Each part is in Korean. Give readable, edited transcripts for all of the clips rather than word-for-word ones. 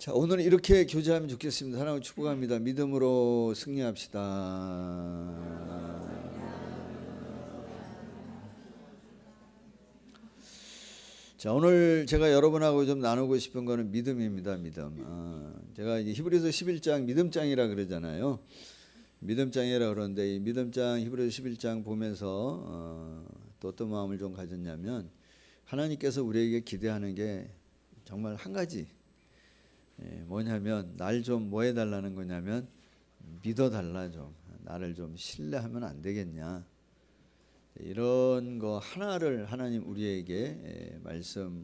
자, 오늘 이렇게 교제하면 좋겠습니다. 하나님 축복합니다. 믿음으로 승리합시다. 자, 오늘 제가 여러분하고 좀 나누고 싶은 거는 믿음입니다. 믿음. 제가 이제 히브리서 11장 믿음장이라 그러잖아요. 믿음장이라 그러는데 이 믿음장 히브리서 11장 보면서 또 어떤 마음을 좀 가졌냐면 하나님께서 우리에게 기대하는 게 정말 한 가지 뭐냐면 날 좀 뭐 해달라는 거냐면 믿어달라, 좀 나를 좀 신뢰하면 안 되겠냐, 이런 거 하나를 하나님 우리에게 말씀하시는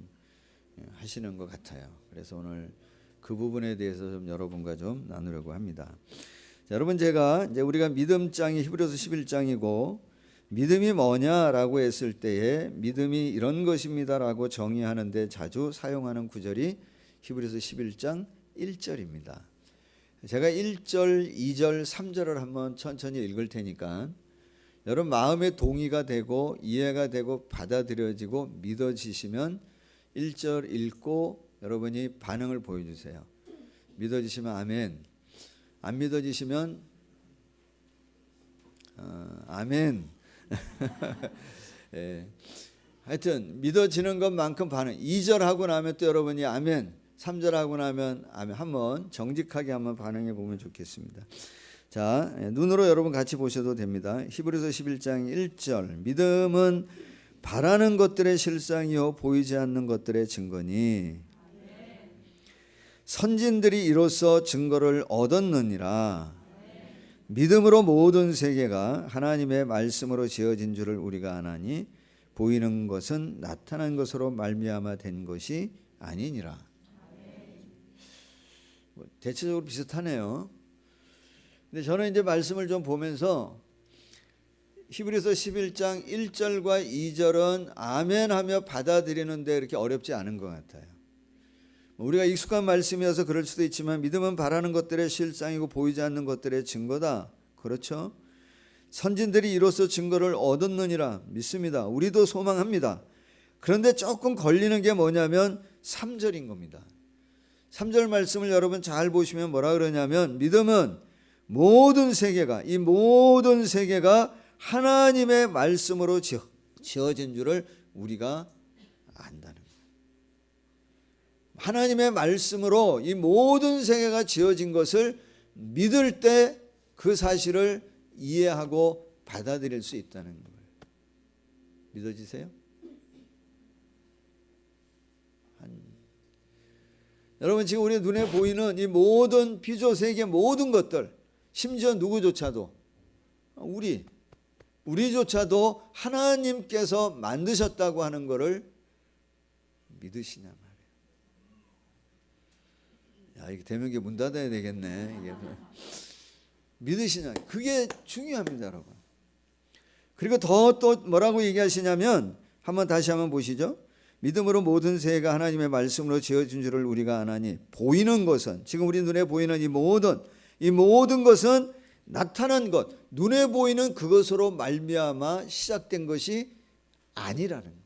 것 같아요. 그래서 오늘 그 부분에 대해서 좀 여러분과 좀 나누려고 합니다. 자, 여러분, 제가 이제 우리가 믿음장이 히브리서 11장이고 믿음이 뭐냐라고 했을 때에 믿음이 이런 것입니다라고 정의하는데 자주 사용하는 구절이 히브리서 11장 1절입니다. 제가 1절, 2절, 3절을 한번 천천히 읽을 테니까 여러분 마음에 동의가 되고 이해가 되고 받아들여지고 믿어지시면 1절 읽고 여러분이 반응을 보여주세요. 믿어지시면 아멘, 안 믿어지시면 아멘. 예. 하여튼 믿어지는 것만큼 반응. 2절 하고 나면 또 여러분이 아멘, 3절 하고 나면 아멘, 한번 정직하게 한번 반응해 보면 좋겠습니다. 자, 눈으로 여러분 같이 보셔도 됩니다. 히브리서 11장 1절. 믿음은 바라는 것들의 실상이요 보이지 않는 것들의 증거니 선진들이 이로써 증거를 얻었느니라. 믿음으로 모든 세계가 하나님의 말씀으로 지어진 줄을 우리가 아나니 보이는 것은 나타난 것으로 말미암아 된 것이 아니니라. 대체적으로 비슷하네요. 근데 저는 이제 말씀을 좀 보면서 히브리서 11장 1절과 2절은 아멘 하며 받아들이는데 이렇게 어렵지 않은 것 같아요. 우리가 익숙한 말씀이어서 그럴 수도 있지만 믿음은 바라는 것들의 실상이고 보이지 않는 것들의 증거다. 그렇죠? 선진들이 이로써 증거를 얻었느니라. 믿습니다. 우리도 소망합니다. 그런데 조금 걸리는 게 뭐냐면 3절인 겁니다. 3절 말씀을 여러분 잘 보시면 뭐라 그러냐면 믿음은 모든 세계가, 이 모든 세계가 하나님의 말씀으로 지어진 줄을 우리가 안다는 거예요. 하나님의 말씀으로 이 모든 세계가 지어진 것을 믿을 때 그 사실을 이해하고 받아들일 수 있다는 거예요. 믿어지세요? 여러분, 지금 우리 눈에 보이는 이 모든 피조세계 모든 것들, 심지어 누구조차도 우리조차도 하나님께서 만드셨다고 하는 것을 믿으시냐 말이에요. 야, 이게 대명계 문 닫아야 되겠네. 이게 믿으시냐, 그게 중요합니다, 여러분. 그리고 또 뭐라고 얘기하시냐면 한번 다시 한번 보시죠. 믿음으로 모든 세계가 하나님의 말씀으로 지어진 줄을 우리가 아나니 보이는 것은, 지금 우리 눈에 보이는 이 모든 것은 나타난 것, 눈에 보이는 그것으로 말미암아 시작된 것이 아니라는 거예요.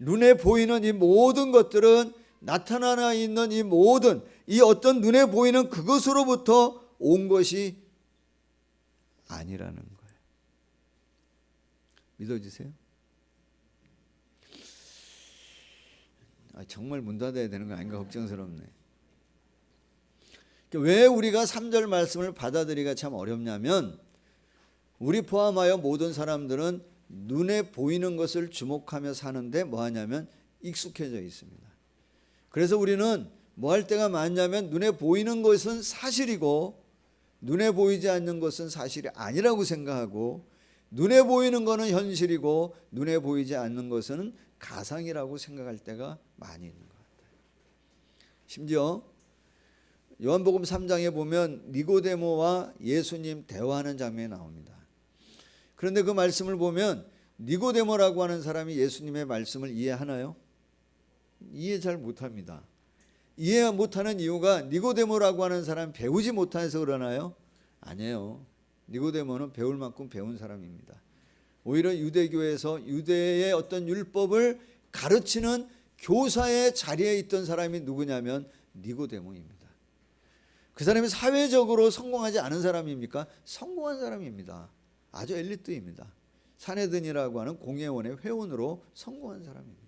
눈에 보이는 이 모든 것들은, 나타나 있는 이 모든, 이 어떤 눈에 보이는 그것으로부터 온 것이 아니라는 거예요. 믿어지세요? 정말 문 닫아야 되는 거 아닌가 걱정스럽네. 왜 우리가 3절 말씀을 받아들이기가 참 어렵냐면 우리 포함하여 모든 사람들은 눈에 보이는 것을 주목하며 사는데 뭐하냐면 익숙해져 있습니다. 그래서 우리는 뭐 할 때가 많냐면 눈에 보이는 것은 사실이고 눈에 보이지 않는 것은 사실이 아니라고 생각하고 눈에 보이는 것은 현실이고 눈에 보이지 않는 것은 가상이라고 생각할 때가 많이 있는 것 같아요. 심지어 요한복음 3장에 보면 니고데모와 예수님 대화하는 장면이 나옵니다. 그런데 그 말씀을 보면 니고데모라고 하는 사람이 예수님의 말씀을 이해하나요? 이해 잘 못합니다. 이해 못하는 이유가 니고데모라고 하는 사람이 배우지 못해서 그러나요? 아니에요. 니고데모는 배울 만큼 배운 사람입니다. 오히려 유대교에서 유대의 어떤 율법을 가르치는 교사의 자리에 있던 사람이 누구냐면 니고데모입니다. 그 사람이 사회적으로 성공하지 않은 사람입니까? 성공한 사람입니다. 아주 엘리트입니다. 사내든이라고 하는 공회원의 회원으로 성공한 사람입니다.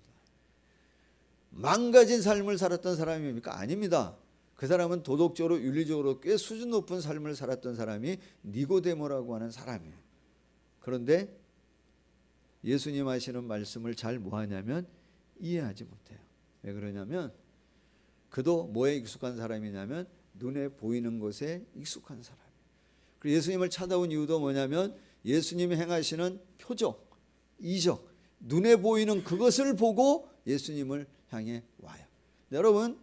망가진 삶을 살았던 사람입니까? 아닙니다. 그 사람은 도덕적으로 윤리적으로 꽤 수준 높은 삶을 살았던 사람이 니고데모라고 하는 사람이에요. 그런데 예수님 하시는 말씀을 잘 뭐하냐면 이해하지 못해요. 왜 그러냐면 그도 뭐에 익숙한 사람이냐면 눈에 보이는 것에 익숙한 사람이에요. 그리고 예수님을 찾아온 이유도 뭐냐면 예수님이 행하시는 표적, 이적, 눈에 보이는 그것을 보고 예수님을 향해 와요. 여러분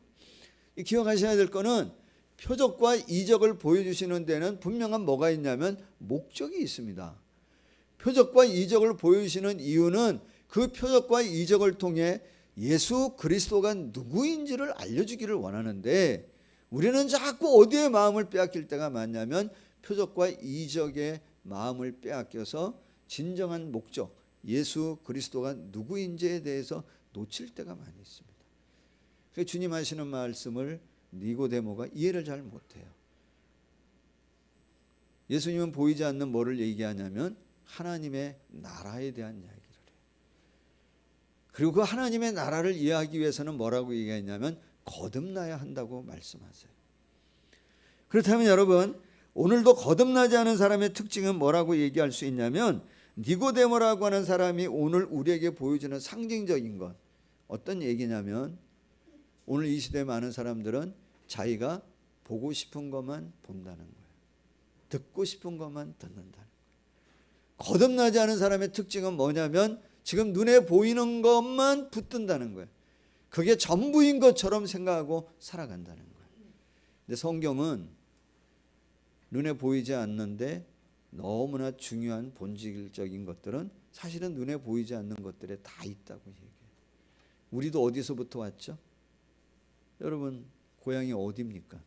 기억하셔야 될 거는 표적과 이적을 보여주시는 데는 분명한 뭐가 있냐면 목적이 있습니다. 표적과 이적을 보여주시는 이유는 그 표적과 이적을 통해 예수 그리스도가 누구인지를 알려주기를 원하는데 우리는 자꾸 어디에 마음을 빼앗길 때가 많냐면 표적과 이적의 마음을 빼앗겨서 진정한 목적 예수 그리스도가 누구인지에 대해서 놓칠 때가 많이 있습니다. 그래서 주님 하시는 말씀을 니고데모가 이해를 잘 못해요. 예수님은 보이지 않는 뭐를 얘기하냐면 하나님의 나라에 대한 이야기를 해요. 그리고 그 하나님의 나라를 이해하기 위해서는 뭐라고 얘기했냐면 거듭나야 한다고 말씀하세요. 그렇다면 여러분 오늘도 거듭나지 않은 사람의 특징은 뭐라고 얘기할 수 있냐면 니고데모라고 하는 사람이 오늘 우리에게 보여주는 상징적인 것 어떤 얘기냐면 오늘 이 시대에 많은 사람들은 자기가 보고 싶은 것만 본다는 거예요. 듣고 싶은 것만 듣는다는 거예요. 거듭나지 않은 사람의 특징은 뭐냐면 지금 눈에 보이는 것만 붙든다는 거예요. 그게 전부인 것처럼 생각하고 살아간다는 거예요. 근데 성경은 눈에 보이지 않는데 너무나 중요한 본질적인 것들은 사실은 눈에 보이지 않는 것들에 다 있다고 얘기해요. 우리도 어디서부터 왔죠? 여러분 고향이 어디입니까?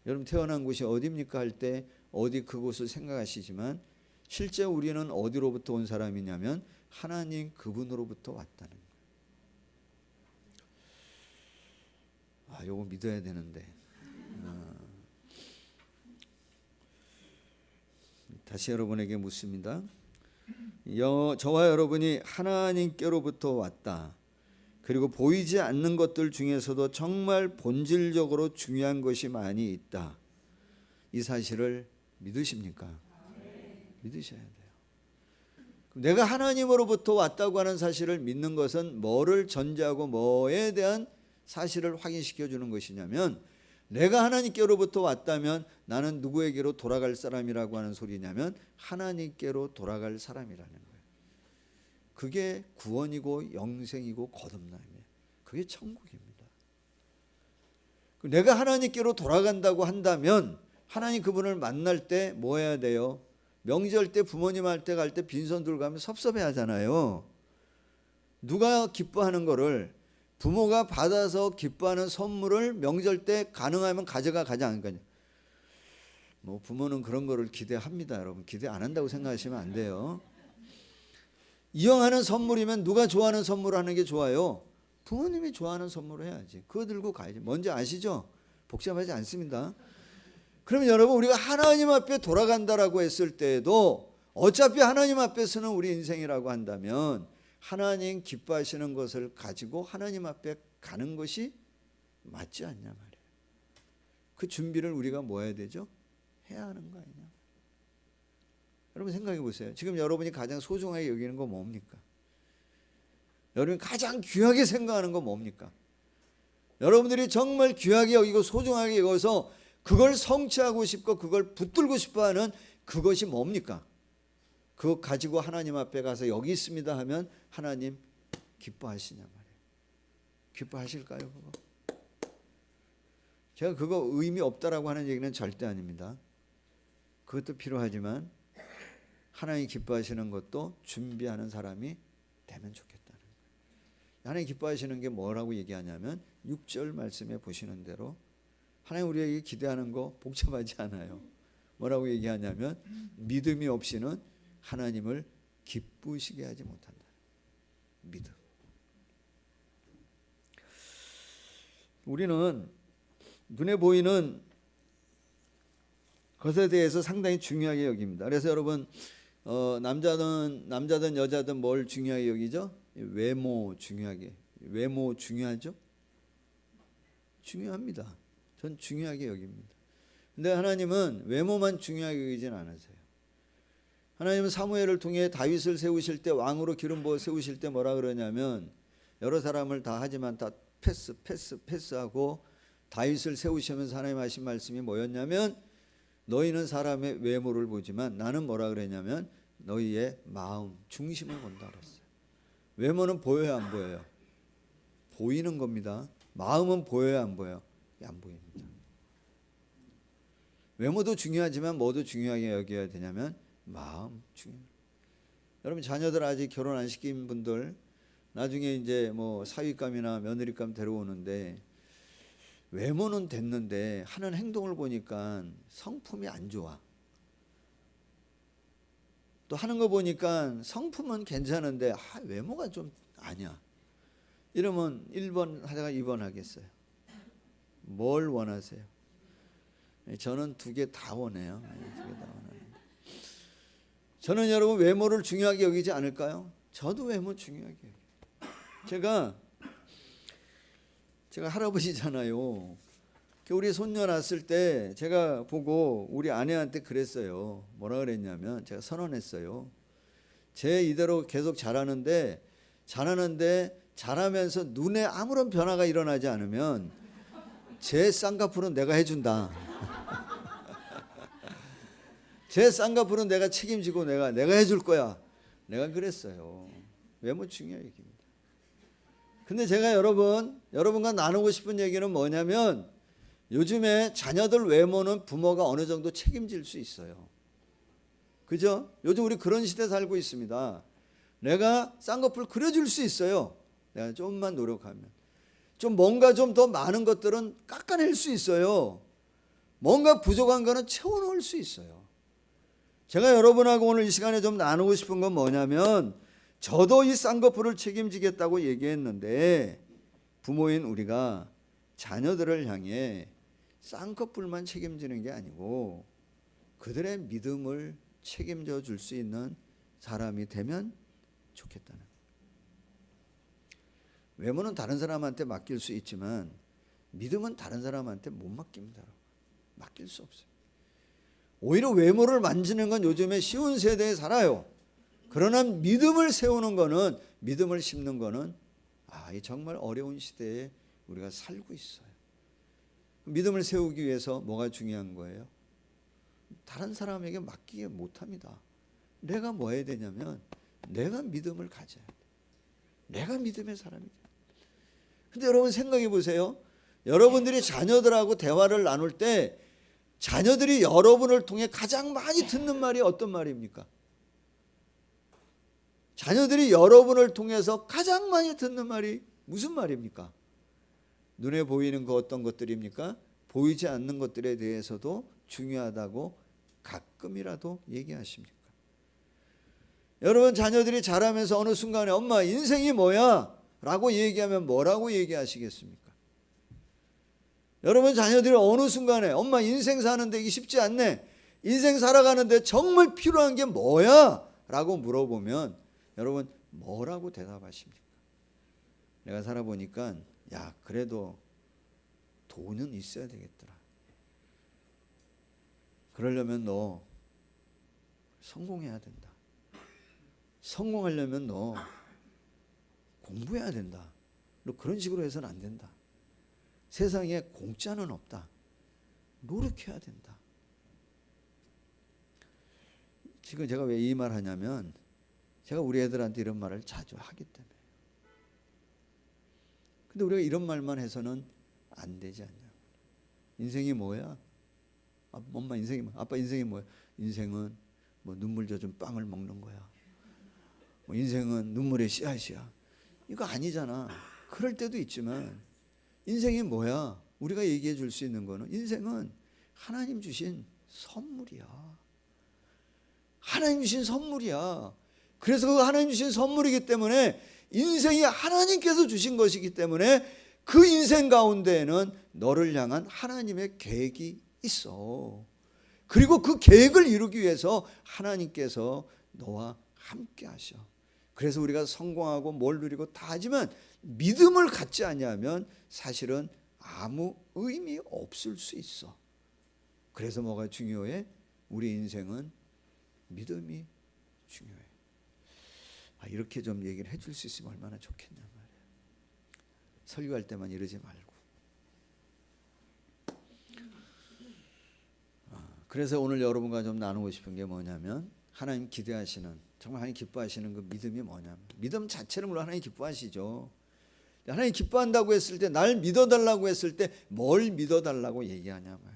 여러분 태어난 곳이 어디입니까? 할 때 어디 그곳을 생각하시지만 실제 우리는 어디로부터 온 사람이냐면 하나님 그분으로부터 왔다는 거예요. 요거 믿어야 되는데 다시 여러분에게 묻습니다. 저와 여러분이 하나님께로부터 왔다. 그리고 보이지 않는 것들 중에서도 정말 본질적으로 중요한 것이 많이 있다. 이 사실을 믿으십니까? 믿으셔야 돼요. 내가 하나님으로부터 왔다고 하는 사실을 믿는 것은 뭐를 전제하고 뭐에 대한 사실을 확인시켜 주는 것이냐면 내가 하나님께로부터 왔다면 나는 누구에게로 돌아갈 사람이라고 하는 소리냐면 하나님께로 돌아갈 사람이라는 거예요. 그게 구원이고 영생이고 거듭남이에요. 그게 천국입니다. 내가 하나님께로 돌아간다고 한다면 하나님 그분을 만날 때 뭐 해야 돼요? 명절 때 부모님 할 때 갈 때 빈손 들고 가면 섭섭해 하잖아요. 누가 기뻐하는 거를 부모가 받아서 기뻐하는 선물을 명절 때 가능하면 가져가지 않을까요? 뭐 부모는 그런 거를 기대합니다. 여러분 기대 안 한다고 생각하시면 안 돼요. 이용하는 선물이면 누가 좋아하는 선물을 하는 게 좋아요? 부모님이 좋아하는 선물을 해야지. 그거 들고 가야지. 뭔지 아시죠? 복잡하지 않습니다. 그러면 여러분 우리가 하나님 앞에 돌아간다라고 했을 때에도 어차피 하나님 앞에서는 우리 인생이라고 한다면 하나님 기뻐하시는 것을 가지고 하나님 앞에 가는 것이 맞지 않냐 말이에요. 그 준비를 우리가 뭐 해야 되죠? 해야 하는 거 아니냐. 여러분 생각해 보세요. 지금 여러분이 가장 소중하게 여기는 거 뭡니까? 여러분이 가장 귀하게 생각하는 거 뭡니까? 여러분들이 정말 귀하게 여기고 소중하게 여기서 그걸 성취하고 싶고 그걸 붙들고 싶어하는 그것이 뭡니까? 그거 가지고 하나님 앞에 가서 여기 있습니다 하면 하나님 기뻐하시냐 말이에요. 기뻐하실까요? 그거? 제가 그거 의미 없다라고 하는 얘기는 절대 아닙니다. 그것도 필요하지만 하나님 기뻐하시는 것도 준비하는 사람이 되면 좋겠다는 거예요. 하나님 기뻐하시는 게 뭐라고 얘기하냐면 6절 말씀에 보시는 대로 하나님 우리에게 기대하는 거 복잡하지 않아요. 뭐라고 얘기하냐면 믿음이 없이는 하나님을 기쁘시게 하지 못한다. 믿음. 우리는 눈에 보이는 것에 대해서 상당히 중요하게 여깁니다. 그래서 여러분 남자든 여자든 뭘 중요하게 여기죠? 외모 중요하죠? 중요합니다. 전 중요하게 여깁니다. 근데 하나님은 외모만 중요하게 여기진 않으세요. 하나님은 사무엘을 통해 다윗을 세우실 때, 왕으로 기름 부어 세우실 때 뭐라 그러냐면, 여러 사람을 다 하지만 다 패스하고 다윗을 세우시면서 하나님 하신 말씀이 뭐였냐면, 너희는 사람의 외모를 보지만 나는 뭐라 그랬냐면 너희의 마음 중심을 본다 그랬어요. 외모는 보여야 안 보여요? 보이는 겁니다. 마음은 보여야 안 보여요? 안 보입니다. 외모도 중요하지만 뭐도 중요하게 여겨야 되냐면 마음 중요해요. 여러분 자녀들 아직 결혼 안 시킨 분들 나중에 이제 뭐 사위감이나 며느리감 데려오는데 외모는 됐는데 하는 행동을 보니까 성품이 안 좋아. 또 하는 거 보니까 성품은 괜찮은데 외모가 좀 아니야. 이러면 1번 하다가 2번 하겠어요. 뭘 원하세요? 저는 2개 다 원해요. 2개 다 원해요. 저는 여러분 외모를 중요하게 여기지 않을까요? 저도 외모 중요하게 여겨요. 제가 할아버지잖아요. 우리 손녀 낳았을 때 제가 보고 우리 아내한테 그랬어요. 뭐라 그랬냐면 제가 선언했어요. 쟤 이대로 계속 잘하는데 잘하면서 눈에 아무런 변화가 일어나지 않으면 쟤 쌍꺼풀은 내가 해준다. 쟤 쌍꺼풀은 내가 책임지고 내가 해줄 거야. 내가 그랬어요. 외모 중요한 얘기입니다. 근데 제가 여러분과 나누고 싶은 얘기는 뭐냐면 요즘에 자녀들 외모는 부모가 어느 정도 책임질 수 있어요. 그죠? 요즘 우리 그런 시대 살고 있습니다. 내가 쌍꺼풀 그려줄 수 있어요. 내가 좀만 노력하면. 뭔가 좀 더 많은 것들은 깎아낼 수 있어요. 뭔가 부족한 거는 채워놓을 수 있어요. 제가 여러분하고 오늘 이 시간에 좀 나누고 싶은 건 뭐냐면 저도 이 쌍꺼풀을 책임지겠다고 얘기했는데 부모인 우리가 자녀들을 향해 쌍꺼풀만 책임지는 게 아니고 그들의 믿음을 책임져 줄 수 있는 사람이 되면 좋겠다는. 외모는 다른 사람한테 맡길 수 있지만 믿음은 다른 사람한테 못 맡깁니다. 맡길 수 없어요. 오히려 외모를 만지는 건 요즘에 쉬운 세대에 살아요. 그러나 믿음을 세우는 거는, 믿음을 심는 거는 이 정말 어려운 시대에 우리가 살고 있어요. 믿음을 세우기 위해서 뭐가 중요한 거예요? 다른 사람에게 맡기게 못합니다. 내가 뭐 해야 되냐면 내가 믿음을 가져야 돼. 내가 믿음의 사람이 돼. 근데 여러분 생각해 보세요. 여러분들이 자녀들하고 대화를 나눌 때 자녀들이 여러분을 통해 가장 많이 듣는 말이 어떤 말입니까? 자녀들이 여러분을 통해서 가장 많이 듣는 말이 무슨 말입니까? 눈에 보이는 어떤 것들입니까? 보이지 않는 것들에 대해서도 중요하다고 가끔이라도 얘기하십니까? 여러분 자녀들이 자라면서 어느 순간에 엄마 인생이 뭐야? 라고 얘기하면 뭐라고 얘기하시겠습니까? 여러분 자녀들이 어느 순간에 엄마 인생 사는데 이게 쉽지 않네. 인생 살아가는데 정말 필요한 게 뭐야? 라고 물어보면 여러분 뭐라고 대답하십니까? 내가 살아보니까 그래도 돈은 있어야 되겠더라. 그러려면 너 성공해야 된다. 성공하려면 너 공부해야 된다. 너 그런 식으로 해서는 안 된다. 세상에 공짜는 없다. 노력해야 된다. 지금 제가 왜 이 말 하냐면 제가 우리 애들한테 이런 말을 자주 하기 때문에. 근데 우리가 이런 말만 해서는 안 되지 않냐. 인생이 뭐야? 엄마 인생이 뭐야? 아빠 인생이 뭐야? 인생은 뭐 눈물 젖은 빵을 먹는 거야. 뭐 인생은 눈물의 씨앗이야. 이거 아니잖아. 그럴 때도 있지만 인생이 뭐야? 우리가 얘기해 줄 수 있는 거는 인생은 하나님 주신 선물이야. 하나님 주신 선물이야. 그래서 그 하나님 주신 선물이기 때문에 인생이 하나님께서 주신 것이기 때문에 그 인생 가운데에는 너를 향한 하나님의 계획이 있어. 그리고 그 계획을 이루기 위해서 하나님께서 너와 함께 하셔. 그래서 우리가 성공하고 뭘 누리고 다 하지만 믿음을 갖지 않으면 사실은 아무 의미 없을 수 있어. 그래서 뭐가 중요해? 우리 인생은 믿음이 중요해. 이렇게 좀 얘기를 해줄 수 있으면 얼마나 좋겠냐 말이야. 설교할 때만 이러지 말고. 그래서 오늘 여러분과 좀 나누고 싶은 게 뭐냐면, 하나님 기대하시는, 정말 하나님 기뻐하시는 그 믿음이 뭐냐면, 믿음 자체를 물론 하나님 기뻐하시죠. 하나님 기뻐한다고 했을 때, 날 믿어달라고 했을 때 뭘 믿어달라고 얘기하냐 말이야.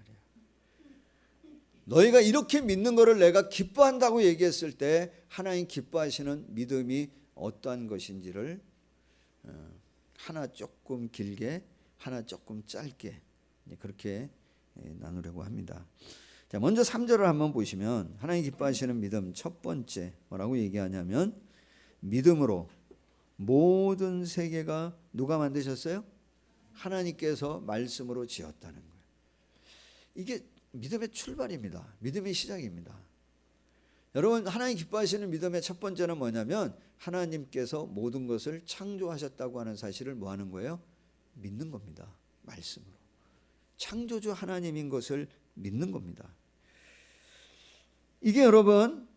너희가 이렇게 믿는 거를 내가 기뻐한다고 얘기했을 때 하나님 기뻐하시는 믿음이 어떠한 것인지를 하나 조금 길게, 하나 조금 짧게 그렇게 나누려고 합니다. 자, 먼저 3절을 한번 보시면 하나님 기뻐하시는 믿음 첫 번째 뭐라고 얘기하냐면, 믿음으로 모든 세계가 누가 만드셨어요? 하나님께서 말씀으로 지었다는 거예요. 이게 믿음의 출발입니다. 믿음의 시작입니다. 여러분, 하나님 기뻐하시는 믿음의 첫 번째는 뭐냐면, 하나님께서 모든 것을 창조하셨다고 하는 사실을 뭐 하는 거예요? 믿는 겁니다. 말씀으로. 창조주 하나님인 것을 믿는 겁니다. 이게 여러분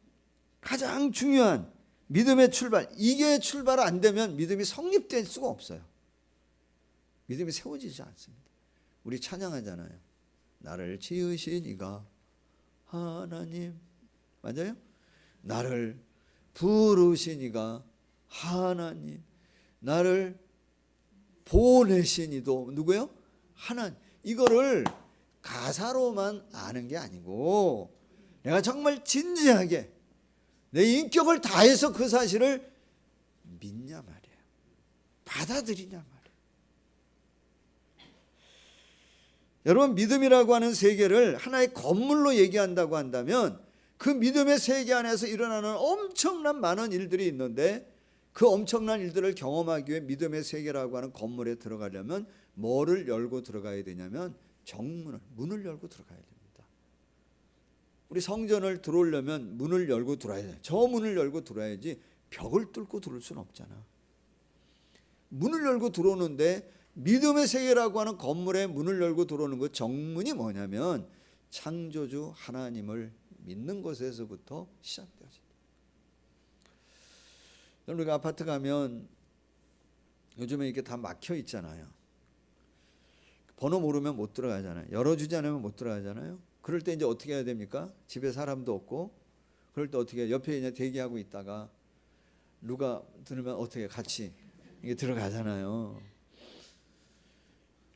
가장 중요한 믿음의 출발. 이게 출발 안 되면 믿음이 성립될 수가 없어요. 믿음이 세워지지 않습니다. 우리 찬양하잖아요. 나를 지으신 이가 하나님. 맞아요? 나를 부르신 이가 하나님. 나를 보내신 이도 누구예요? 하나님. 이거를 가사로만 아는 게 아니고 내가 정말 진지하게 내 인격을 다해서 그 사실을 믿냐 말이에요. 받아들이냐 말이에요. 여러분, 믿음이라고 하는 세계를 하나의 건물로 얘기한다고 한다면 그 믿음의 세계 안에서 일어나는 엄청난 많은 일들이 있는데, 그 엄청난 일들을 경험하기 위해 믿음의 세계라고 하는 건물에 들어가려면 뭐를 열고 들어가야 되냐면 정문을, 문을 열고 들어가야 됩니다. 우리 성전을 들어오려면 문을 열고 들어야 돼요. 저 문을 열고 들어야지 벽을 뚫고 들어올 수는 없잖아. 문을 열고 들어오는데 믿음의 세계라고 하는 건물에 문을 열고 들어오는 그 정문이 뭐냐면 창조주 하나님을 믿는 것에서부터 시작되어집니다. 여러분, 우리가 아파트 가면 요즘에 이렇게 다 막혀 있잖아요. 번호 모르면 못 들어가잖아요. 열어주지 않으면 못 들어가잖아요. 그럴 때 이제 어떻게 해야 됩니까? 집에 사람도 없고, 그럴 때 어떻게 해요? 옆에 그냥 대기하고 있다가 누가 들으면 어떻게 같이 이게 들어가잖아요.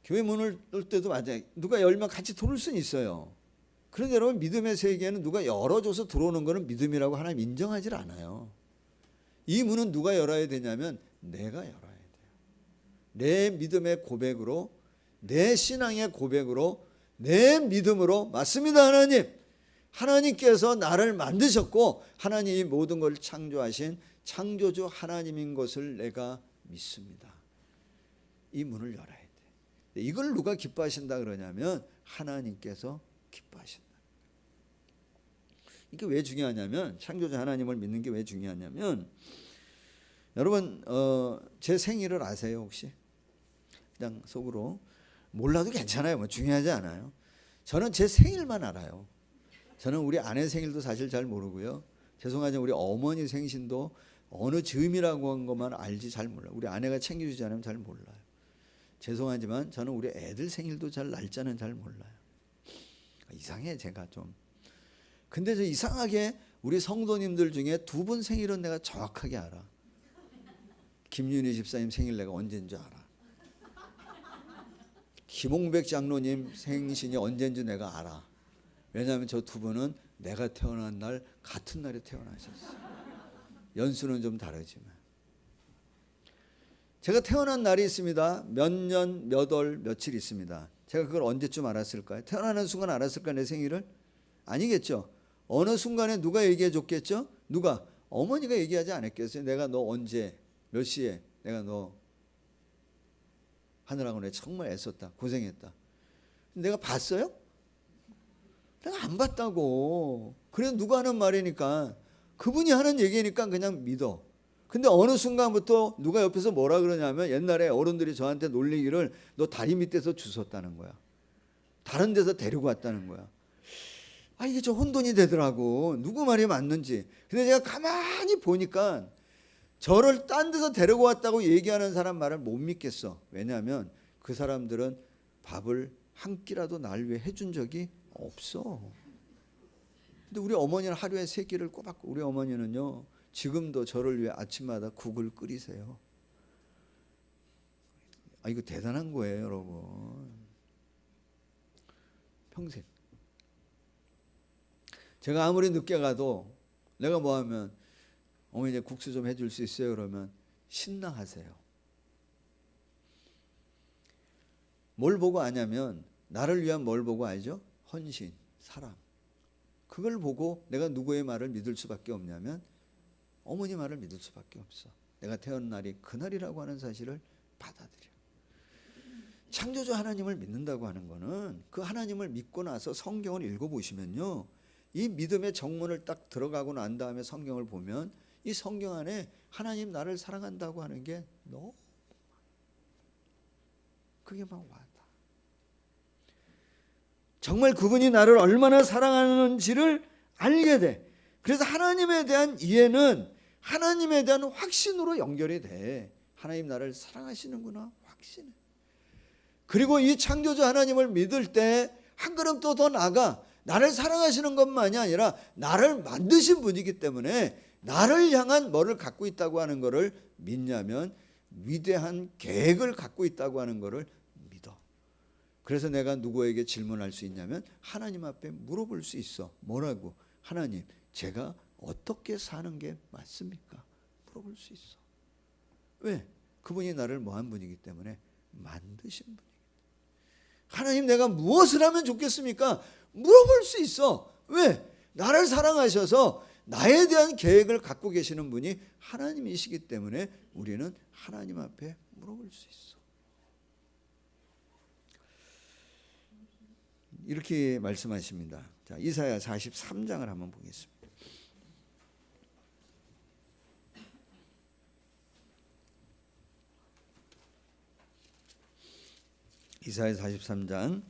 교회 문을 열 때도 맞아요. 누가 열면 같이 들어올 수는 있어요. 그런데 여러분, 믿음의 세계에는 누가 열어줘서 들어오는 것은 믿음이라고 하나님 인정하지 않아요. 이 문은 누가 열어야 되냐면 내가 열어야 돼요. 내 믿음의 고백으로, 내 신앙의 고백으로, 내 믿음으로, 맞습니다 하나님, 하나님께서 나를 만드셨고 하나님이 모든 걸 창조하신 창조주 하나님인 것을 내가 믿습니다. 이 문을 열어야 돼. 이걸 누가 기뻐하신다 그러냐면 하나님께서 기뻐하신다. 이게 왜 중요하냐면, 창조주 하나님을 믿는 게 왜 중요하냐면, 여러분 제 생일을 아세요 혹시? 그냥 속으로 몰라도 괜찮아요. 뭐 중요하지 않아요. 저는 제 생일만 알아요. 저는 우리 아내 생일도 사실 잘 모르고요. 죄송하지만 우리 어머니 생신도 어느 즈음이라고 한 것만 알지 잘 몰라요. 우리 아내가 챙겨주지 않으면 잘 몰라요. 죄송하지만 저는 우리 애들 생일도 잘 날짜는 잘 몰라요. 이상해 제가 좀. 근데 저 이상하게 우리 성도님들 중에 두 분 생일은 내가 정확하게 알아. 김윤희 집사님 생일 내가 언제인 줄 알아. 김홍백 장로님 생신이 언제인 줄 내가 알아. 왜냐하면 저 두 분은 내가 태어난 날 같은 날에 태어나셨어요. 연수는 좀 다르지만. 제가 태어난 날이 있습니다. 몇 년, 몇 월, 며칠 있습니다. 제가 그걸 언제쯤 알았을까요? 태어나는 순간 알았을까 내 생일을? 아니겠죠. 어느 순간에 누가 얘기해 줬겠죠? 누가? 어머니가 얘기하지 않았겠어요? 내가 너 언제, 몇 시에 내가 너 하느라고 내가 정말 애썼다, 고생했다. 내가 봤어요? 내가 안 봤다고. 그래서 누가 하는 말이니까, 그분이 하는 얘기니까 그냥 믿어. 근데 어느 순간부터 누가 옆에서 뭐라 그러냐면, 옛날에 어른들이 저한테 놀리기를 너 다리 밑에서 주웠다는 거야. 다른 데서 데리고 왔다는 거야. 아, 이게 좀 혼돈이 되더라고. 누구 말이 맞는지. 근데 제가 가만히 보니까 저를 딴 데서 데리고 왔다고 얘기하는 사람 말을 못 믿겠어. 왜냐하면 그 사람들은 밥을 한 끼라도 날 위해 해준 적이 없어. 근데 우리 어머니는 하루에 3끼를 꼬박, 우리 어머니는요 지금도 저를 위해 아침마다 국을 끓이세요. 아, 이거 대단한 거예요, 여러분. 평생. 제가 아무리 늦게 가도 내가 뭐 하면 어머니 이제 국수 좀 해줄 수 있어요? 그러면 신나하세요. 뭘 보고 아냐면 나를 위한 뭘 보고 알죠? 헌신, 사랑. 그걸 보고 내가 누구의 말을 믿을 수밖에 없냐면 어머니 말을 믿을 수밖에 없어. 내가 태어난 날이 그날이라고 하는 사실을 받아들여. 창조주 하나님을 믿는다고 하는 거는 그 하나님을 믿고 나서 성경을 읽어보시면요, 이 믿음의 정문을 딱 들어가고 난 다음에 성경을 보면 이 성경 안에 하나님 나를 사랑한다고 하는 게 너무 그게 막 와닿아. 정말 그분이 나를 얼마나 사랑하는지를 알게 돼. 그래서 하나님에 대한 이해는 하나님에 대한 확신으로 연결이 돼. 하나님 나를 사랑하시는구나, 확신해. 그리고 이 창조주 하나님을 믿을 때 한 걸음 또 더 나아가 나를 사랑하시는 것만이 아니라 나를 만드신 분이기 때문에 나를 향한 뭐를 갖고 있다고 하는 것을 믿냐면 위대한 계획을 갖고 있다고 하는 것을 믿어. 그래서 내가 누구에게 질문할 수 있냐면 하나님 앞에 물어볼 수 있어. 뭐라고? 하나님, 제가 어떻게 사는 게 맞습니까? 물어볼 수 있어. 왜? 그분이 나를 뭐한 분이기 때문에 만드신 분이기 때문에. 하나님, 내가 무엇을 하면 좋겠습니까? 물어볼 수 있어. 왜? 나를 사랑하셔서 나에 대한 계획을 갖고 계시는 분이 하나님이시기 때문에 우리는 하나님 앞에 물어볼 수 있어. 이렇게 말씀하십니다. 자, 이사야 43장을 한번 보겠습니다. 이사야 43장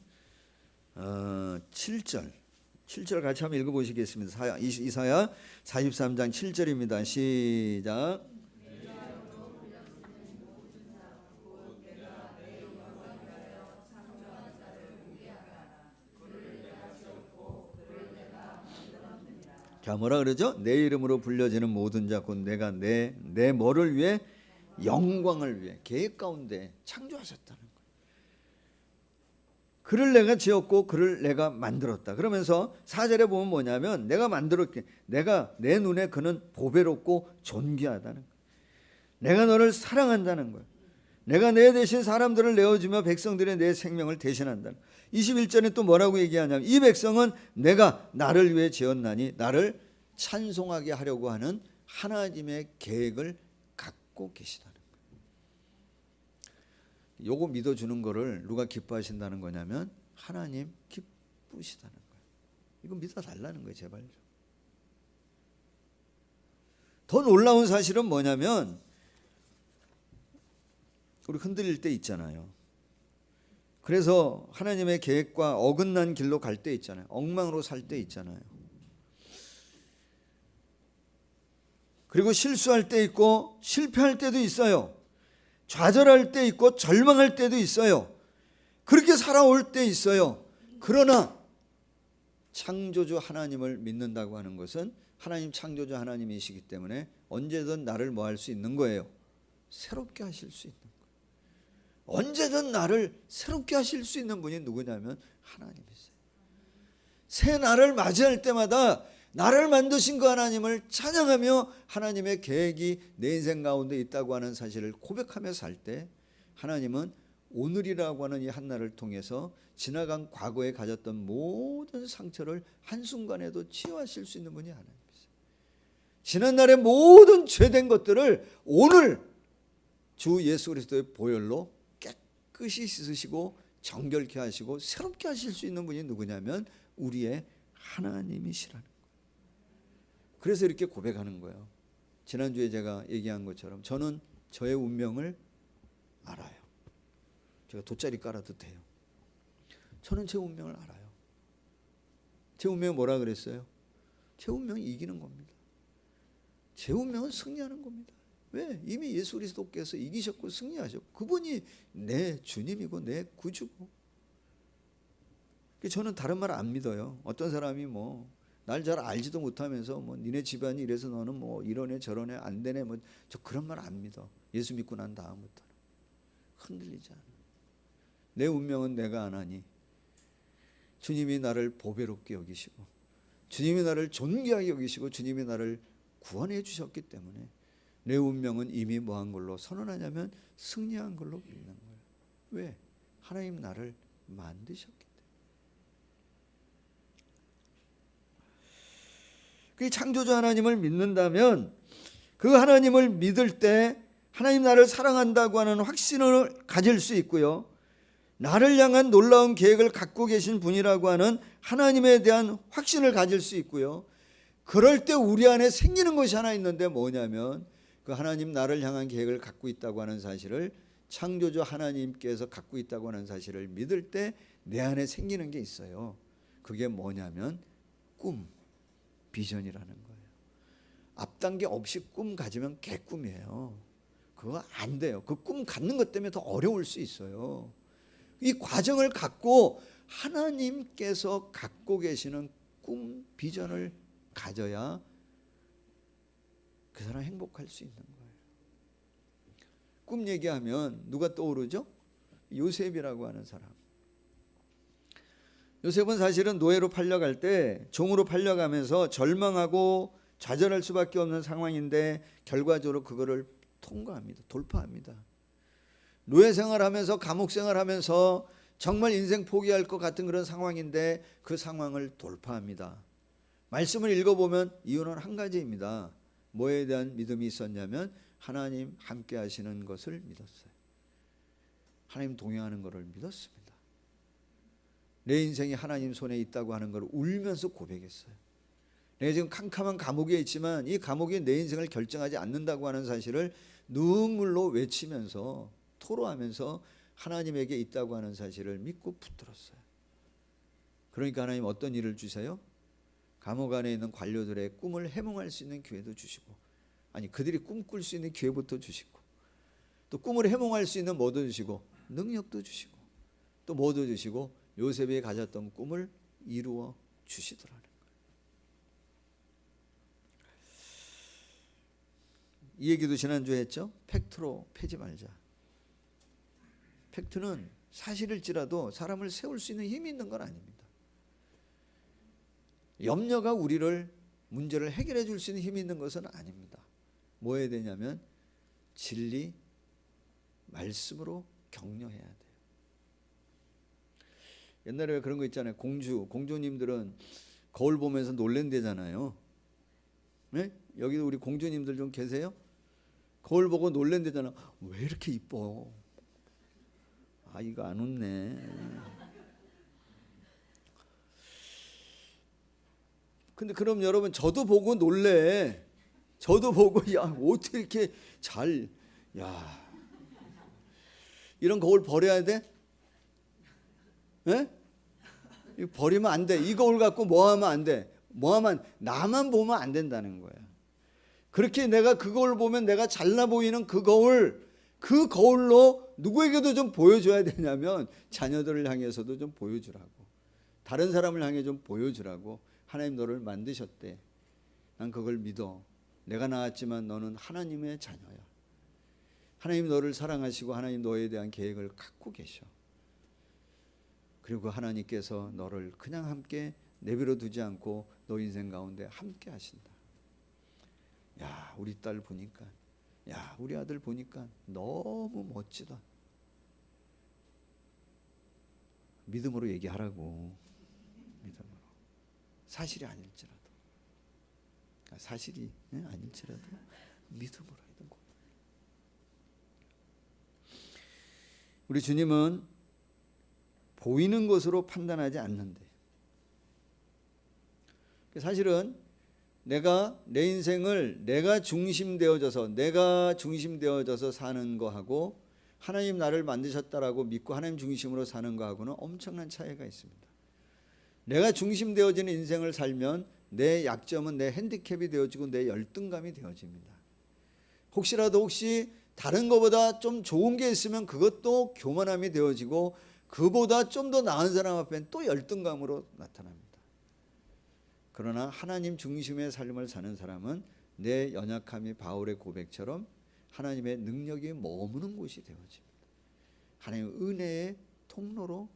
7절 같이 한번 읽어보시겠습니다. 이사야 43장 7절입니다. 시작. 자, 뭐라 그러죠? 내 이름으로 불려지는 모든 자 곧 내가 내 뭐를 위해? 영광을 위해 계획 가운데 창조하셨다는 거예요. 그를 내가 지었고 그를 내가 만들었다. 그러면서 4절에 보면 뭐냐면 내가 만들었게, 내가 내 눈에 그는 보배롭고 존귀하다는 거예요. 내가 너를 사랑한다는 거예요. 내가 내 대신 사람들을 내어주며 백성들의 내 생명을 대신한다는 거예요. 21절에 또 뭐라고 얘기하냐면 이 백성은 내가 나를 위해 지었나니 나를 찬송하게 하려고 하는 하나님의 계획을 갖고 계시다는 거예요. 요거 믿어주는 거를 누가 기뻐하신다는 거냐면 하나님 기쁘시다는 거예요. 이거 믿어달라는 거예요. 제발 좀. 더 놀라운 사실은 뭐냐면 우리 흔들릴 때 있잖아요. 그래서 하나님의 계획과 어긋난 길로 갈 때 있잖아요. 엉망으로 살 때 있잖아요. 그리고 실수할 때 있고 실패할 때도 있어요. 좌절할 때 있고 절망할 때도 있어요. 그렇게 살아올 때 있어요. 그러나 창조주 하나님을 믿는다고 하는 것은 하나님 창조주 하나님이시기 때문에 언제든 나를 뭐 할 수 있는 거예요? 새롭게 하실 수 있는 거예요. 언제든 나를 새롭게 하실 수 있는 분이 누구냐면 하나님이세요. 새 날을 맞이할 때마다 나를 만드신 그 하나님을 찬양하며 하나님의 계획이 내 인생 가운데 있다고 하는 사실을 고백하며 살 때 하나님은 오늘이라고 하는 이 한날을 통해서 지나간 과거에 가졌던 모든 상처를 한순간에도 치유하실 수 있는 분이 하나님이세요. 지난날의 모든 죄된 것들을 오늘 주 예수 그리스도의 보혈로 깨끗이 씻으시고 정결케 하시고 새롭게 하실 수 있는 분이 누구냐면 우리의 하나님이시라는 거예요. 그래서 이렇게 고백하는 거예요. 지난주에 제가 얘기한 것처럼 저는 저의 운명을 알아요. 제가 돗자리 깔아도 돼요. 저는 제 운명을 알아요. 제 운명이 뭐라 그랬어요? 제 운명이 이기는 겁니다. 제 운명은 승리하는 겁니다. 왜? 이미 예수 그리스도께서 이기셨고 승리하셨고 그분이 내 주님이고 내 구주고. 저는 다른 말 안 믿어요. 어떤 사람이 날 잘 알지도 못하면서 니네 집안이 이래서 너는 이러네 저러네 안 되네 저 그런 말 안 믿어. 예수 믿고 난 다음부터는 흔들리지 않아. 내 운명은 내가 안 하니 주님이 나를 보배롭게 여기시고 주님이 나를 존귀하게 여기시고 주님이 나를 구원해 주셨기 때문에 내 운명은 이미 뭐한 걸로 선언하냐면 승리한 걸로 믿는 거예요. 왜? 하나님 나를 만드셨기 때문에. 그 창조주 하나님을 믿는다면 그 하나님을 믿을 때 하나님 나를 사랑한다고 하는 확신을 가질 수 있고요. 나를 향한 놀라운 계획을 갖고 계신 분이라고 하는 하나님에 대한 확신을 가질 수 있고요. 그럴 때 우리 안에 생기는 것이 하나 있는데 뭐냐면 그 하나님 나를 향한 계획을 갖고 있다고 하는 사실을 창조주 하나님께서 갖고 있다고 하는 사실을 믿을 때 내 안에 생기는 게 있어요. 그게 뭐냐면 꿈, 비전이라는 거예요. 앞단계 없이 꿈 가지면 개꿈이에요. 그거 안 돼요. 그 꿈 갖는 것 때문에 더 어려울 수 있어요. 이 과정을 갖고 하나님께서 갖고 계시는 꿈, 비전을 가져야 그 사람 행복할 수 있는 거예요. 꿈 얘기하면 누가 떠오르죠? 요셉이라고 하는 사람. 요셉은 사실은 노예로 팔려갈 때 종으로 팔려가면서 절망하고 좌절할 수밖에 없는 상황인데 결과적으로 그거를 통과합니다. 돌파합니다. 노예 생활하면서 감옥 생활하면서 정말 인생 포기할 것 같은 그런 상황인데 그 상황을 돌파합니다. 말씀을 읽어보면 이유는 한 가지입니다. 뭐에 대한 믿음이 있었냐면 하나님 함께 하시는 것을 믿었어요. 하나님 동행하는 것을 믿었습니다. 내 인생이 하나님 손에 있다고 하는 걸 울면서 고백했어요. 내가 지금 캄캄한 감옥에 있지만 이 감옥이 내 인생을 결정하지 않는다고 하는 사실을 눈물로 외치면서 토로하면서 하나님에게 있다고 하는 사실을 믿고 붙들었어요. 그러니까 하나님 어떤 일을 주세요? 감옥 안에 있는 관료들의 꿈을 해몽할 수 있는 기회도 주시고, 아니 그들이 꿈꿀 수 있는 기회부터 주시고, 또 꿈을 해몽할 수 있는 뭐도 주시고 능력도 주시고, 또 뭐도 주시고 요셉이 가졌던 꿈을 이루어 주시더라는 거예요. 이 얘기도 지난주에 했죠. 팩트로 패지 말자. 팩트는 사실일지라도 사람을 세울 수 있는 힘이 있는 건 아닙니다. 염려가 우리를 문제를 해결해 줄 수 있는 힘이 있는 것은 아닙니다. 뭐 해야 되냐면 진리, 말씀으로 격려해야 돼요. 옛날에 왜 그런 거 있잖아요. 공주님들은 거울 보면서 놀랜대잖아요. 네? 여기도 우리 공주님들 좀 계세요? 거울 보고 놀랜대잖아. 왜 이렇게 이뻐? 아, 이거 안 웃네. 근데 그럼 여러분 저도 보고 놀래. 저도 보고 야 어떻게 이렇게 잘, 야 이런 거울 버려야 돼? 예? 이거 버리면 안 돼. 이 거울 갖고 뭐 하면 안 돼. 뭐 하면 나만 보면 안 된다는 거야. 그렇게 내가 그 거울 보면 내가 잘나 보이는 그 거울로 누구에게도 좀 보여줘야 되냐면 자녀들을 향해서도 좀 보여주라고, 다른 사람을 향해 좀 보여주라고. 하나님 너를 만드셨대. 난 그걸 믿어. 내가 낳았지만 너는 하나님의 자녀야. 하나님 너를 사랑하시고 하나님 너에 대한 계획을 갖고 계셔. 그리고 하나님께서 너를 그냥 함께 내버려 두지 않고 너 인생 가운데 함께 하신다. 야, 우리 딸 보니까, 야, 우리 아들 보니까 너무 멋지다. 믿음으로 얘기하라고. 믿음으로. 사실이 아닐지라도, 사실이 아닐지라도 믿음으로 하는 거. 우리 주님은 보이는 것으로 판단하지 않는데, 사실은 내가 내 인생을 내가 중심되어져서 사는 거하고 하나님 나를 만드셨다라고 믿고 하나님 중심으로 사는 거하고는 엄청난 차이가 있습니다. 내가 중심되어지는 인생을 살면 내 약점은 내 핸디캡이 되어지고 내 열등감이 되어집니다. 혹시 다른 것보다 좀 좋은 게 있으면 그것도 교만함이 되어지고, 그보다 좀 더 나은 사람 앞에는 또 열등감으로 나타납니다. 그러나 하나님 중심의 삶을 사는 사람은 내 연약함이 바울의 고백처럼 하나님의 능력이 머무는 곳이 되어집니다. 하나님의 은혜의 통로로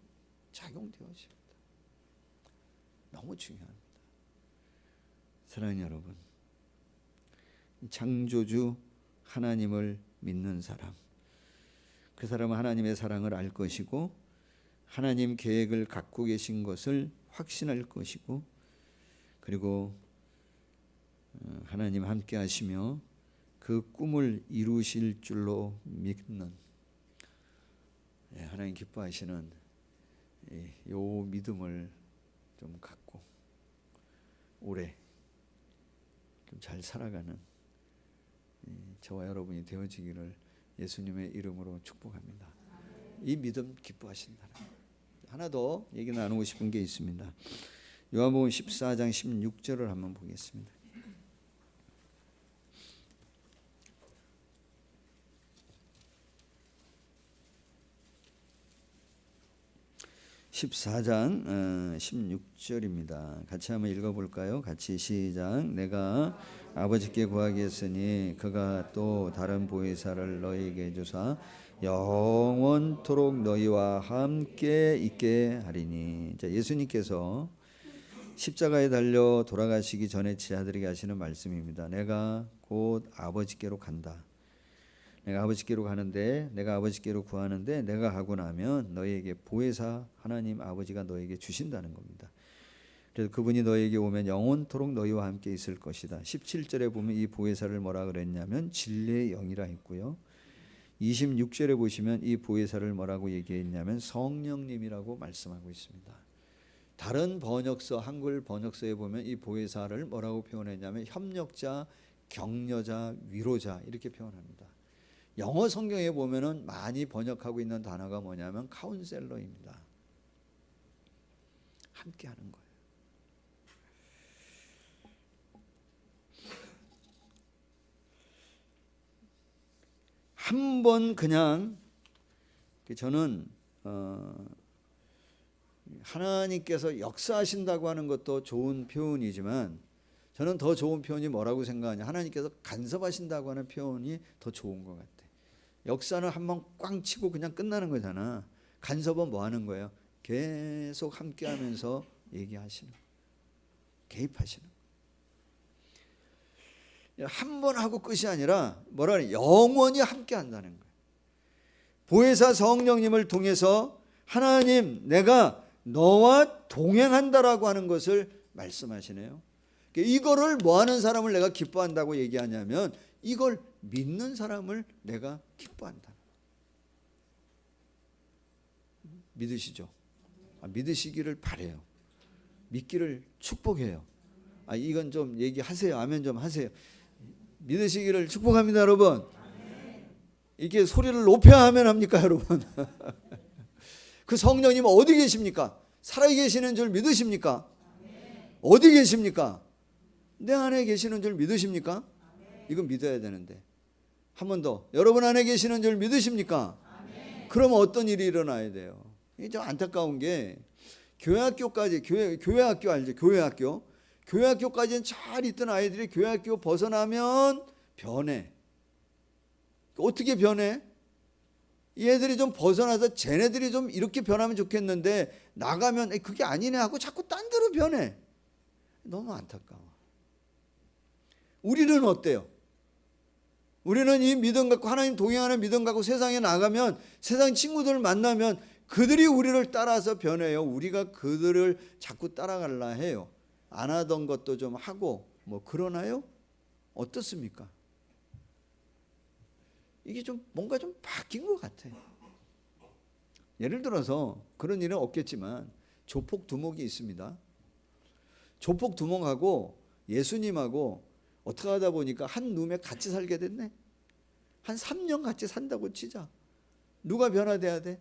작용되어집니다. 너무 중요합니다. 사랑하는 여러분, 창조주 하나님을 믿는 사람, 그 사람은 하나님의 사랑을 알 것이고 하나님 계획을 갖고 계신 것을 확신할 것이고, 그리고 하나님 함께 하시며 그 꿈을 이루실 줄로 믿는, 하나님 기뻐하시는 이 믿음을 좀 갖고 오래 좀 잘 살아가는 저와 여러분이 되어지기를 예수님의 이름으로 축복합니다. 이 믿음 기뻐하신다. 하나 더 얘기 나누고 싶은 게 있습니다. 요한복음 14장 16절을 한번 보겠습니다. (14장 16절입니다) 같이 한번 읽어볼까요? 같이 시작. 내가 아버지께 구하겠으니 그가 또 다른 보혜사를 너희에게 주사 영원토록 너희와 함께 있게 하리니. 자, 예수님께서 십자가에 달려 돌아가시기 전에 제자들에게 하시는 말씀입니다. 내가 곧 아버지께로 간다. 내가 아버지께로 가는데, 내가 아버지께로 구하는데, 내가 가고 나면 너희에게 보혜사 하나님 아버지가 너희에게 주신다는 겁니다. 그래서 그분이 너희에게 오면 영원토록 너희와 함께 있을 것이다. 17절에 보면 이 보혜사를 뭐라 그랬냐면 진리의 영이라 했고요. 26절에 보시면 이 보혜사를 뭐라고 얘기했냐면 성령님이라고 말씀하고 있습니다. 다른 번역서, 한글 번역서에 보면 이 보혜사를 뭐라고 표현했냐면 협력자, 격려자, 위로자 이렇게 표현합니다. 영어 성경에 보면은 많이 번역하고 있는 단어가 뭐냐면 카운셀러입니다. 함께 하는 거예요. 한 번 그냥 저는 하나님께서 역사하신다고 하는 것도 좋은 표현이지만 저는 더 좋은 표현이 뭐라고 생각하냐, 하나님께서 간섭하신다고 하는 표현이 더 좋은 것 같아. 역사는 한번 꽝 치고 그냥 끝나는 거잖아. 간섭은 뭐 하는 거예요? 계속 함께 하면서 얘기하시는, 개입하시는. 한 번 하고 끝이 아니라 뭐라 그래? 영원히 함께 한다는 거예요. 보혜사 성령님을 통해서 하나님 내가 너와 동행한다라고 하는 것을 말씀하시네요. 이거를 뭐 하는 사람을 내가 기뻐한다고 얘기하냐면 이걸 믿는 사람을 내가 기뻐한다. 믿으시죠? 믿으시기를 바래요. 믿기를 축복해요. 이건 좀 얘기하세요. 아멘 좀 하세요. 믿으시기를 축복합니다, 여러분. 이게 소리를 높여야 하면 합니까, 여러분? 그 성령님 어디 계십니까? 살아계시는 줄 믿으십니까? 어디 계십니까? 내 안에 계시는 줄 믿으십니까? 이건 믿어야 되는데. 한 번 더. 여러분 안에 계시는 줄 믿으십니까? 그러면 어떤 일이 일어나야 돼요? 이게 좀 안타까운 게 교회학교까지, 교회학교 알죠? 교회학교까지는 잘 있던 아이들이 교회학교 벗어나면 변해. 어떻게 변해? 이 애들이 좀 벗어나서 쟤네들이 좀 이렇게 변하면 좋겠는데 나가면 그게 아니네 하고 자꾸 딴 데로 변해. 너무 안타까워. 우리는 어때요? 우리는 이 믿음 갖고, 하나님 동행하는 믿음 갖고 세상에 나가면, 세상 친구들을 만나면 그들이 우리를 따라서 변해요. 우리가 그들을 자꾸 따라가려 해요. 안 하던 것도 좀 하고 뭐 그러나요? 어떻습니까? 이게 좀 뭔가 좀 바뀐 것 같아요. 예를 들어서 그런 일은 없겠지만 조폭 두목이 있습니다. 조폭 두목하고 예수님하고 어떻게 하다 보니까 한 룸에 같이 살게 됐네. 한 3년 같이 산다고 치자. 누가 변화돼야 돼?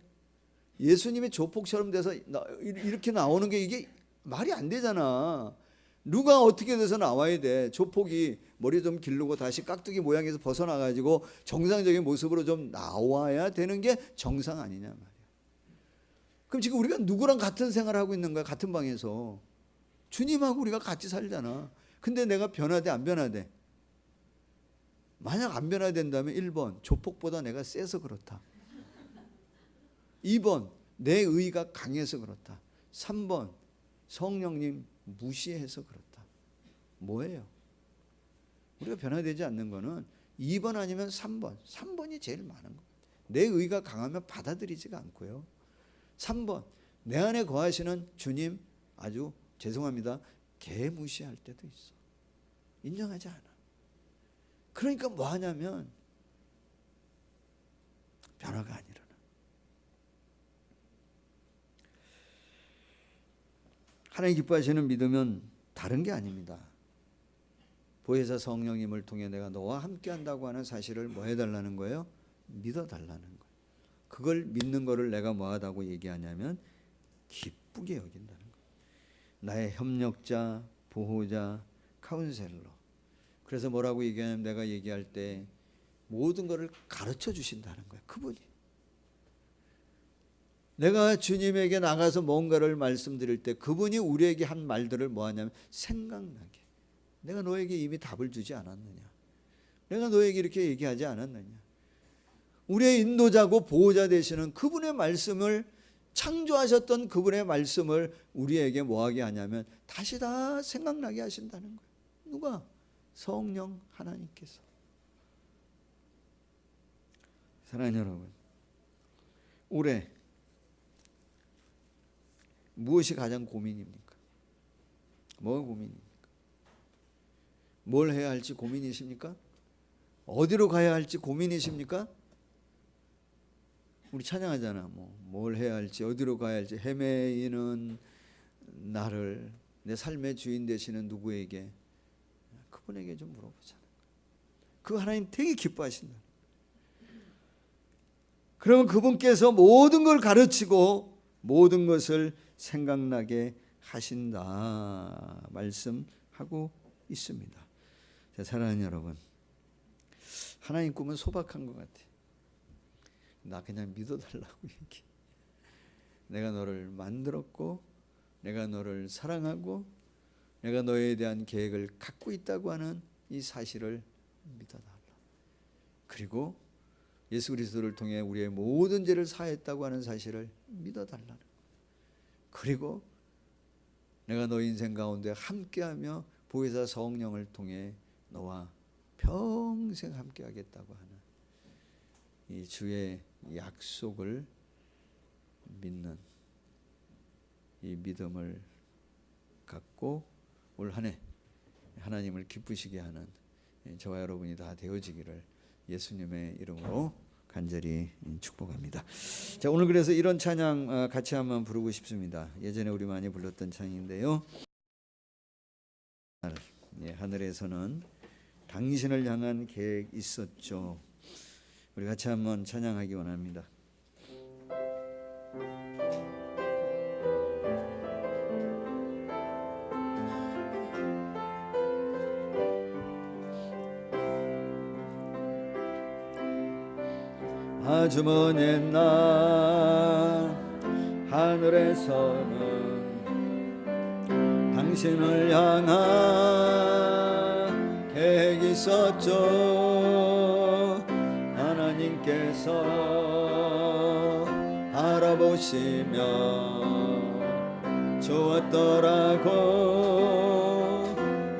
예수님이 조폭처럼 돼서 이렇게 나오는 게 이게 말이 안 되잖아. 누가 어떻게 돼서 나와야 돼? 조폭이 머리 좀 기르고 다시 깍두기 모양에서 벗어나가지고 정상적인 모습으로 좀 나와야 되는 게 정상 아니냐 말이야. 그럼 지금 우리가 누구랑 같은 생활을 하고 있는 거야? 같은 방에서. 주님하고 우리가 같이 살잖아. 근데 내가 변화돼 안 변화돼? 만약 안 변화된다면 1번 조폭보다 내가 세서 그렇다. 2번 내 의가 강해서 그렇다. 3번 성령님 무시해서 그렇다. 뭐예요? 우리가 변화되지 않는 거는 2번 아니면 3번. 3번이 제일 많은 거예요. 내 의가 강하면 받아들이지가 않고요. 3번 내 안에 거하시는 주님 아주 죄송합니다. 개무시할 때도 있어. 인정하지 않아. 그러니까 뭐 하냐면 변화가 안 일어나. 하나님 기뻐하시는 믿음은 다른 게 아닙니다. 보혜사 성령님을 통해 내가 너와 함께 한다고 하는 사실을 뭐 해달라는 거예요? 믿어달라는 거예요. 그걸 믿는 거를 내가 뭐하다고 얘기하냐면 기쁘게 여긴다는 거예요. 나의 협력자, 보호자, 카운셀러. 그래서 뭐라고 얘기하냐면 내가 얘기할 때 모든 것을 가르쳐 주신다는 거예요. 그분이. 내가 주님에게 나가서 뭔가를 말씀드릴 때 그분이 우리에게 한 말들을 뭐하냐면 생각나게. 내가 너에게 이미 답을 주지 않았느냐. 내가 너에게 이렇게 얘기하지 않았느냐. 우리의 인도자고 보호자 되시는 그분의 말씀을, 창조하셨던 그분의 말씀을 우리에게 뭐하게 하냐면 다시 다 생각나게 하신다는 거예요. 누가? 성령 하나님께서. 사랑하는 여러분, 올해 무엇이 가장 고민입니까? 뭐가 고민입니까? 뭘 해야 할지 고민이십니까? 어디로 가야 할지 고민이십니까? 우리 찬양하잖아. 뭘 해야 할지, 어디로 가야 할지 헤매이는 나를 내 삶의 주인 되시는 누구에게, 그분에게 좀 물어보잖아. 그 하나님 되게 기뻐하신다. 그러면 그분께서 모든 걸 가르치고 모든 것을 생각나게 하신다 말씀하고 있습니다. 사랑하는 여러분, 하나님 꿈은 소박한 것 같아. 나 그냥 믿어달라고 얘기해. 내가 너를 만들었고 내가 너를 사랑하고 내가 너에 대한 계획을 갖고 있다고 하는 이 사실을 믿어달라. 그리고 예수 그리스도를 통해 우리의 모든 죄를 사했다고 하는 사실을 믿어달라는 거예요. 그리고 내가 너 인생 가운데 함께하며 보혜사 성령을 통해 너와 평생 함께하겠다고 하는 이 주의 약속을 믿는 이 믿음을 갖고 올 한 해 하나님을 기쁘시게 하는 저와 여러분이 다 되어지기를 예수님의 이름으로 간절히 축복합니다. 자, 오늘 그래서 이런 찬양 같이 한번 부르고 싶습니다. 예전에 우리 많이 불렀던 찬양인데요. 하늘에서는 당신을 향한 계획 있었죠. 우리 같이 한번 찬양하기 원합니다. 아주 먼 옛날 하늘에서는 당신을 향한 계획이 있었죠. 하나님께서 바라보시며 좋았더라고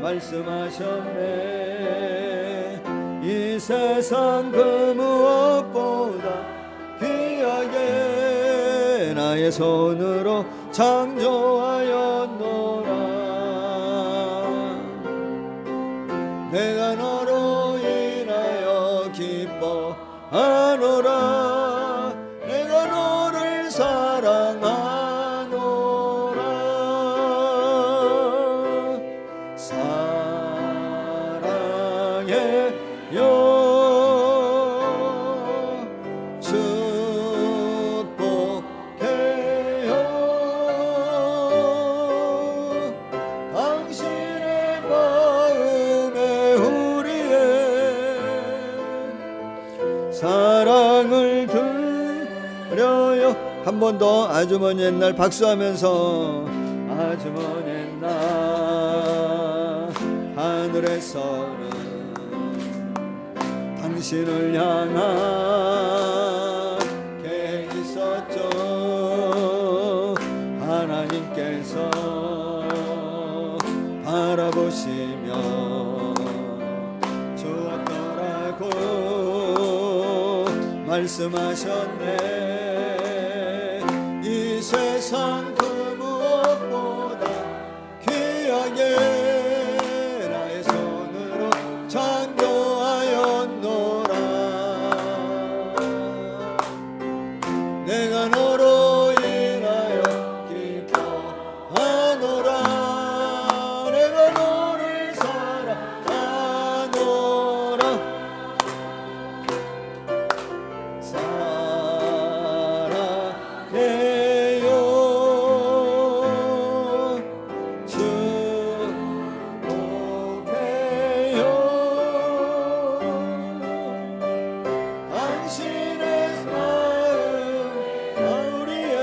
말씀하셨네. 이 세상 그 무엇보다 귀하게 나의 손으로 창조하였노라. 내가 너로 인하여 기뻐하노라. 내가 너를 아주 먼 옛날 박수하면서 아주 먼 옛날 하늘에서는 당신을 향한 계획이 있었죠. 하나님께서 바라보시며 주었더라고 말씀하셨네. 이 세상 그 무엇보다 귀하게 나의 손으로 창조하였노라. 내가 너로 인하여 기뻐하노라. 내가 너를 사랑하노라. 사랑해요 축복해요. 당신의 마음 우리의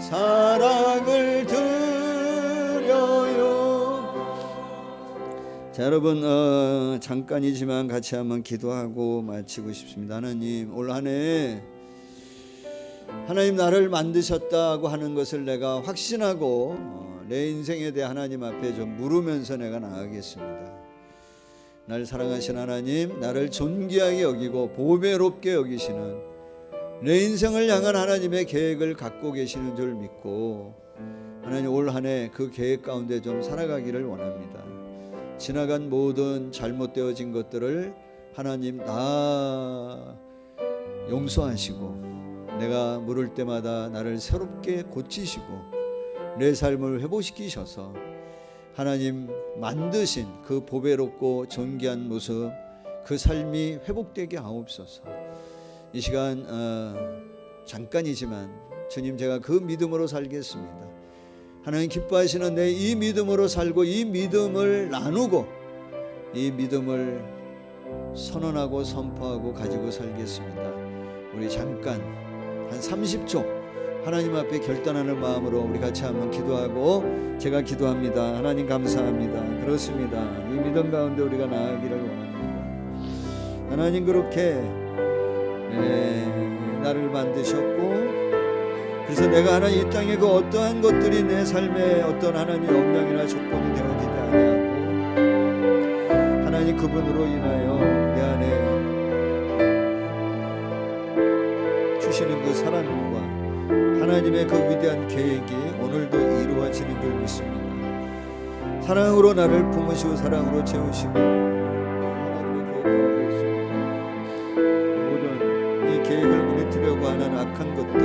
사랑을 드려요. 자, 여러분 잠깐이지만 같이 한번 기도하고 마치고 싶습니다. 하나님, 올 한 해 하나님 나를 만드셨다고 하는 것을 내가 확신하고 내 인생에 대해 하나님 앞에 좀 물으면서 내가 나아가겠습니다. 날 사랑하신 하나님, 나를 존귀하게 여기고 보배롭게 여기시는 내 인생을 향한 하나님의 계획을 갖고 계시는 줄 믿고 하나님 올 한 해 그 계획 가운데 좀 살아가기를 원합니다. 지나간 모든 잘못되어진 것들을 하나님 다 용서하시고 내가 물을 때마다 나를 새롭게 고치시고 내 삶을 회복시키셔서 하나님 만드신 그 보배롭고 존귀한 모습, 그 삶이 회복되게 하옵소서. 이 시간 잠깐이지만 주님, 제가 그 믿음으로 살겠습니다. 하나님 기뻐하시는 내 이 믿음으로 살고 이 믿음을 나누고 이 믿음을 선언하고 선포하고 가지고 살겠습니다. 우리 잠깐 한 30초 하나님 앞에 결단하는 마음으로 우리 같이 한번 기도하고 제가 기도합니다. 하나님 감사합니다. 그렇습니다. 이 믿음 가운데 우리가 나아가기를 원합니다. 하나님 그렇게 나를 만드셨고 그래서 내가 하나님 이 땅에 그 어떠한 것들이 내 삶에 어떤 하나님의 영향이나 조건이 되어지지 아니하고 하나님 그분으로 인하여 내 안에 주시는 그 사랑과 하나님의 그 위대한 계획이 오늘도 이루어지는 줄 믿습니다. 사랑으로 나를 품으시고 사랑으로 채우시고 하나님의 계획을 있습니다. 모든 이 계획을 무너뜨리려고 하는 악한 것들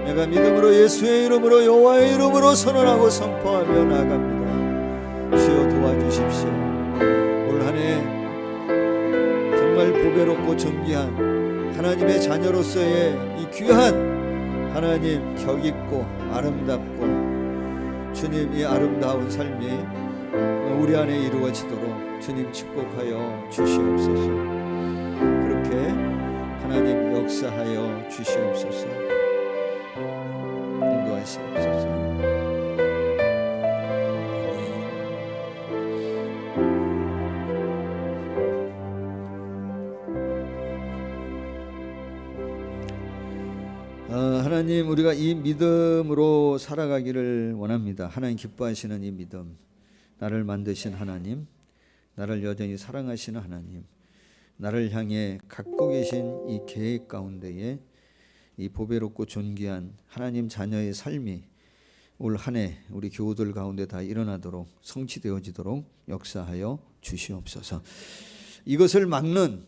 내가 믿음으로 예수의 이름으로 여호와의 이름으로 선언하고 선포하며 나아갑니다. 주여 도와주십시오. 올 한 해 정말 보배롭고 존귀한 하나님의 자녀로서의 이 귀한 하나님 격있고 아름답고 주님 이 아름다운 삶이 우리 안에 이루어지도록 주님 축복하여 주시옵소서. 그렇게 하나님 역사하여 주시옵소서. 인도하시옵소서. 하나님, 우리가 이 믿음으로 살아가기를 원합니다. 하나님 기뻐하시는 이 믿음, 나를 만드신 하나님, 나를 여전히 사랑하시는 하나님, 나를 향해 갖고 계신 이 계획 가운데에 이 보배롭고 존귀한 하나님 자녀의 삶이 올 한 해 우리 교우들 가운데 다 일어나도록 성취되어지도록 역사하여 주시옵소서. 이것을 막는,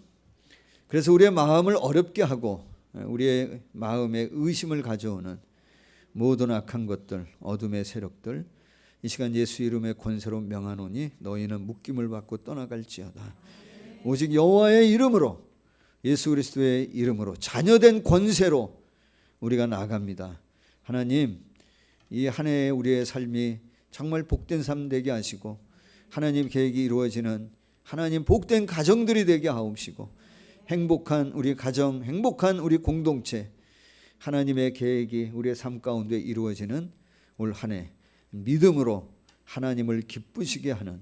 그래서 우리의 마음을 어렵게 하고 우리의 마음에 의심을 가져오는 모든 악한 것들, 어둠의 세력들, 이 시간 예수 이름의 권세로 명하노니 너희는 묶임을 받고 떠나갈지어다. 오직 여호와의 이름으로, 예수 그리스도의 이름으로 자녀된 권세로 우리가 나아갑니다. 하나님, 이 한 해의 우리의 삶이 정말 복된 삶 되게 하시고 하나님 계획이 이루어지는 하나님 복된 가정들이 되게 하옵시고 행복한 우리 가정, 행복한 우리 공동체, 하나님의 계획이 우리의 삶 가운데 이루어지는 올 한 해 믿음으로 하나님을 기쁘시게 하는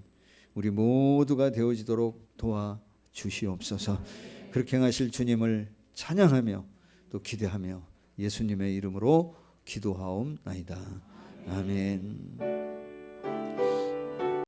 우리 모두가 되어지도록 도와주시옵소서. 그렇게 행하실 주님을 찬양하며 또 기대하며 예수님의 이름으로 기도하옵나이다. 아멘.